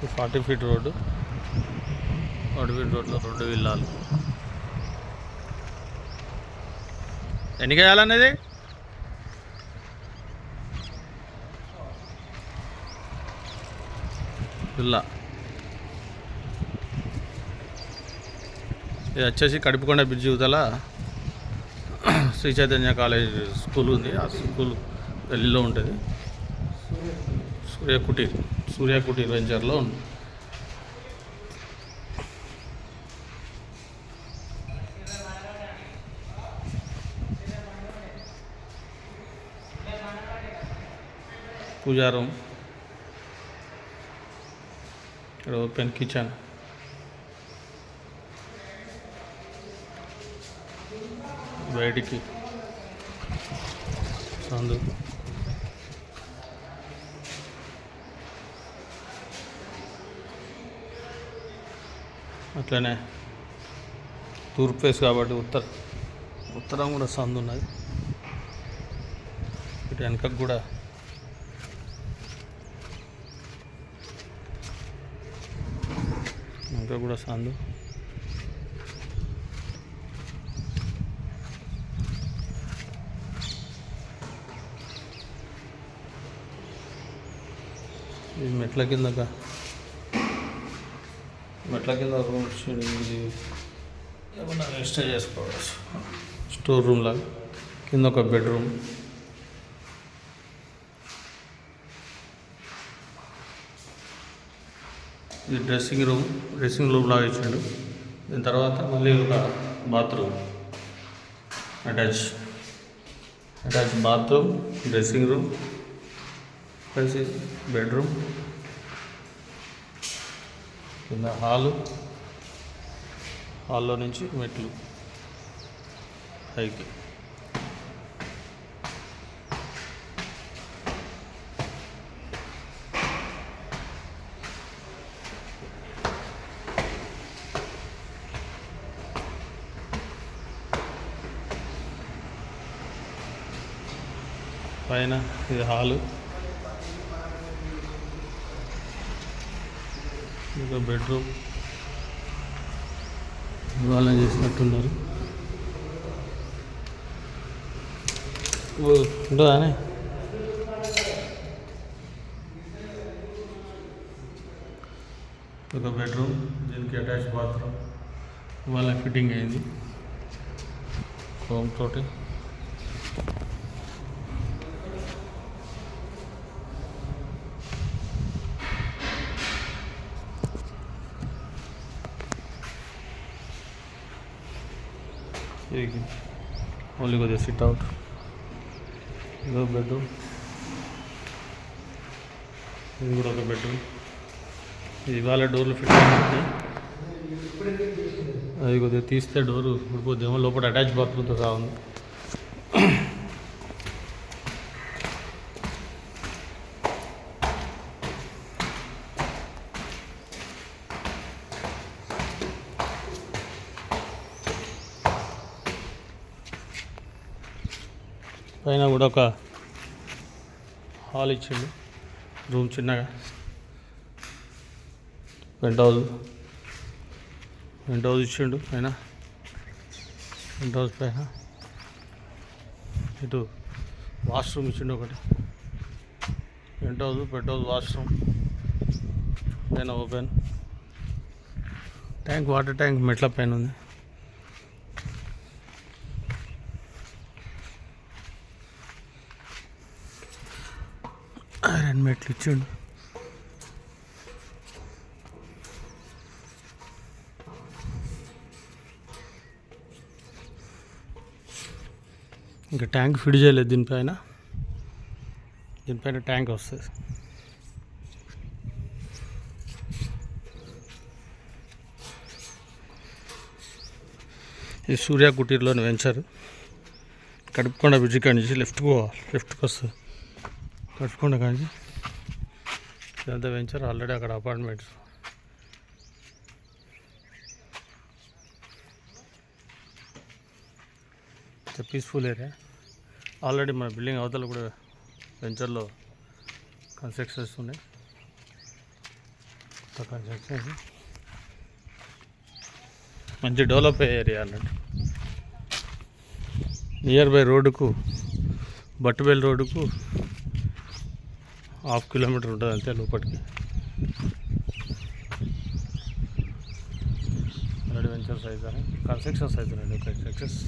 40 feet road. 40 feet రోడ్లో 2 విల్లాలు. ఎన్ని వేయాలనేది villa. ఇది వచ్చేసి కడుపుకొండ బ్రిడ్జి యువతల శ్రీ చైతన్య కాలేజ్ స్కూల్ ఉంది. ఆ స్కూల్ గల్లీలో ఉంటుంది. సూర్య కుటీర్ వెంచర్లో ఉంది. పూజా రూమ్, ఇక్కడ ఓపెన్ కిచెన్, బయటికి సందు, అట్లనే తూర్పు ఫేస్ కాబట్టి ఉత్తరం కూడా సందు ఉన్నది. ఇటు వెనకకు కూడా సందు. ఇది మెట్ల కింద రూమ్ ఇచ్చిండు. ఇది ఏమన్నా స్టే చేసుకోవచ్చు. స్టోర్ రూమ్ లాగా. కింద ఒక బెడ్రూమ్. ఇది డ్రెస్సింగ్ రూమ్ లాగా ఇచ్చాడు. దీని తర్వాత మళ్ళీ ఒక bathroom, attach bathroom, dressing room plus bedroom. కింద హాల్లో నుంచి మెట్లు పైకి. పైన ఇది హాలు, ఇంకా బెడ్రూమ్. ఇవాళ చేసినట్టున్నారు. ఉంటుందానే ఒక బెడ్రూమ్, దీనికి అటాచ్ బాత్రూమ్ ఇవాళ ఫిట్టింగ్ అయింది హోమ్ తోటి. ఇది ఓన్లీ కొద్దిగా సిట్ అవుట్. ఇదో బెడ్రూమ్, ఇది కూడా ఒక బెడ్రూమ్. ఇది ఇవాళ డోర్లు ఫిట్ అవుతుంది. అది కొద్దిగా తీస్తే డోరు ఊడిపోద్దేమో. లోపల అటాచ్ బాత్రూమ్తో సహా ఉంది. పైన కూడా ఒక హాల్ ఇచ్చిండు. రూమ్ చిన్నగా. పెంట్ హౌస్ ఇచ్చిండు పైన. పెంట్ హౌస్ పైన ఇటు వాష్రూమ్ ఇచ్చిండు ఒకటి. పెంట్ హౌస్ వాష్రూమ్ పైన ఓపెన్. వాటర్ ట్యాంక్ మెట్ల పైన ఉంది. ఐరన్ మెట్లు ఇచ్చిండు. ఇంకా ట్యాంక్ ఫిట్ చేయలేదు దీనిపైన ట్యాంక్ వస్తుంది. ఇది సూర్య కుటీర్లోని వెంచర్. కడుపుకొండ బ్రిడ్జి కాడి నుంచి లెఫ్ట్కి వస్తుంది. కడుపుకొండ కానీ ఇదంతా వెంచర్. ఆల్రెడీ అక్కడ అపార్ట్మెంట్స్. Peaceful area. ఆల్రెడీ మన బిల్డింగ్ అవతల కూడా వెంచర్లో కన్స్ట్రక్షన్స్ ఉన్నాయి. అక్కడ వచ్చేసి మంచి డెవలప్ అయ్యే ఏరియా అన్నట్టు. నియర్ బై రోడ్డుకు బట్టుబెల్ రోడ్డుకు 1/2 కిలోమీటర్ ఉంటుంది అంతే లోపలికి. ఆల్రెడీ వెంచర్స్ అవుతాయి, కన్స్ట్రక్షన్స్ అవుతున్నాయి. ఒక స్ట్రక్చర్స్